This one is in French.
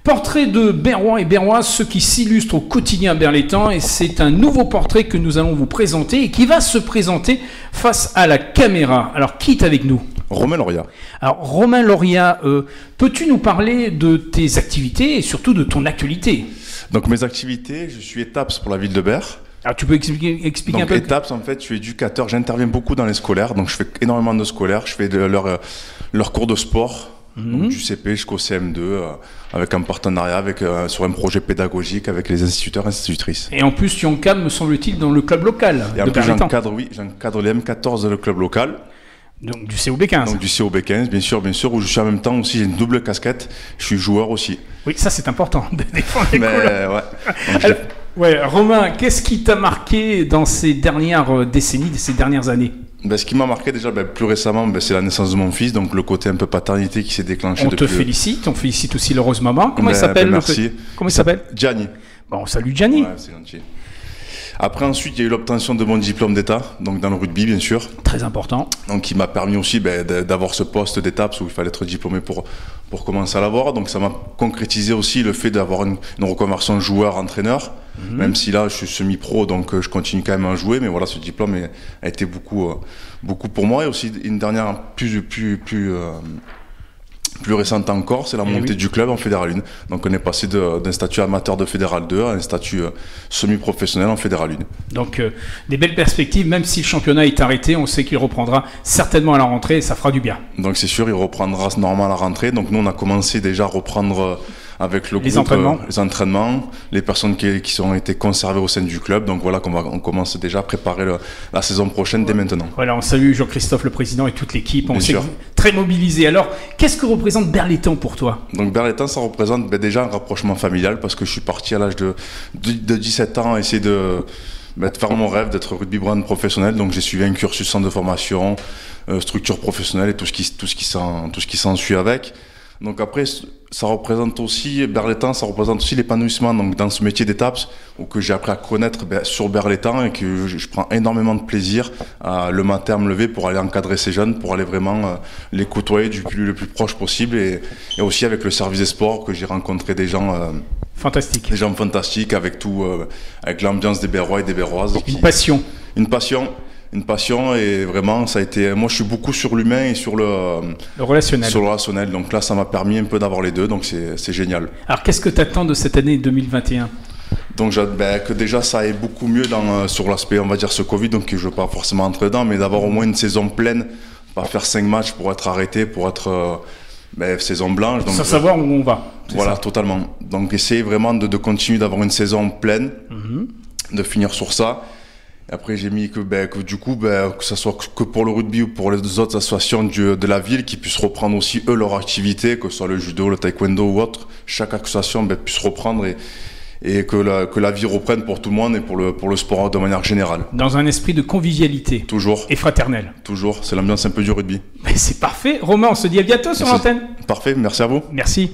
Portrait de Berrois et Berroises, ceux qui s'illustrent au quotidien berlétan, et c'est un nouveau portrait que nous allons vous présenter et qui va se présenter face à la caméra. Alors, qui est avec nous ? Romain Loria. Alors, Romain Loria, peux-tu nous parler de tes activités et surtout de ton actualité ? Donc, mes activités, je suis ETAPS pour la ville de Berre. Alors, tu peux expliquer donc, un peu ? ETAPS, en fait, je suis éducateur, j'interviens beaucoup dans les scolaires, donc je fais énormément de scolaires, je fais leur cours de sport. Donc, du CP jusqu'au CM2, avec un partenariat sur un projet pédagogique avec les instituteurs et institutrices. Et en plus, tu encadres, me semble-t-il, dans le club local. Et en plus, j'encadre les M14 de le club local. Donc du COB15. Donc du COB15, bien sûr, où je suis en même temps aussi, j'ai une double casquette, je suis joueur aussi. Oui, ça c'est important, de défendre les couleurs. Ouais. Alors, Romain, qu'est-ce qui t'a marqué dans ces dernières décennies, ces dernières années ? Ce qui m'a marqué déjà plus récemment, c'est la naissance de mon fils, donc le côté un peu paternité qui s'est déclenché. On félicite aussi l'heureuse maman. Comment il s'appelle merci. Comment il s'appelle ? Gianni. Bon, salut Gianni. Ouais, c'est gentil. Après, ensuite, il y a eu l'obtention de mon diplôme d'État, donc dans le rugby, bien sûr. Très important. Donc, qui m'a permis aussi d'avoir ce poste d'ETAPS où il fallait être diplômé pour commencer à l'avoir. Donc, ça m'a concrétisé aussi le fait d'avoir une reconversion joueur-entraîneur, même si là, je suis semi-pro, donc je continue quand même à jouer. Mais voilà, ce diplôme a été beaucoup pour moi. Et aussi, une dernière plus récente encore, c'est la montée du club en Fédéral 1. Donc on est passé d'un statut amateur de Fédéral 2 à un statut semi-professionnel en Fédéral 1. Donc des belles perspectives, même si le championnat est arrêté, on sait qu'il reprendra certainement à la rentrée et ça fera du bien. Donc c'est sûr, il reprendra normalement à la rentrée. Donc nous on a commencé déjà à reprendre avec le groupe, les entraînements, les personnes qui ont été conservées au sein du club. Donc voilà on commence déjà à préparer la saison prochaine dès maintenant. Voilà, on salue Jean-Christophe le président et toute l'équipe. On sait très mobilisé. Alors, qu'est-ce que représente Berlétan pour toi ? Donc Berlétan, ça représente déjà un rapprochement familial parce que je suis parti à l'âge de 17 ans à essayer de faire mon rêve d'être rugby brand professionnel. Donc j'ai suivi un cursus centre de formation, structure professionnelle et tout ce qui s'ensuit avec. Donc après, ça représente aussi, Berlétan, ça représente aussi l'épanouissement donc dans ce métier d'ETAPS que j'ai appris à connaître sur Berlétan et que je prends énormément de plaisir le matin à me lever pour aller encadrer ces jeunes, pour aller vraiment les côtoyer le plus proche possible et aussi avec le service des sports que j'ai rencontré des gens fantastiques. Des gens fantastiques avec tout, avec l'ambiance des Berrois et des Berroises. Une passion et vraiment ça a été, moi je suis beaucoup sur l'humain et sur le relationnel, donc là ça m'a permis un peu d'avoir les deux, donc c'est génial. Alors qu'est-ce que tu attends de cette année 2021 ? Donc que déjà ça aille beaucoup mieux sur l'aspect on va dire ce Covid, donc je ne veux pas forcément entrer dedans, mais d'avoir au moins une saison pleine, pas faire 5 matchs pour être arrêté, pour être saison blanche. Donc, sans savoir où on va. Voilà, ça. Totalement. Donc essayer vraiment de continuer d'avoir une saison pleine, de finir sur ça. Après, j'ai mis que du coup, que ce soit que pour le rugby ou pour les autres associations de la ville qui puissent reprendre aussi, eux, leur activité, que ce soit le judo, le taekwondo ou autre, chaque association puisse reprendre et que la vie reprenne pour tout le monde et pour le sport de manière générale. Dans un esprit de convivialité. Toujours. Et fraternel. Toujours. C'est l'ambiance un peu du rugby. C'est parfait. Romain, on se dit à bientôt sur l'antenne. Parfait. Merci à vous. Merci.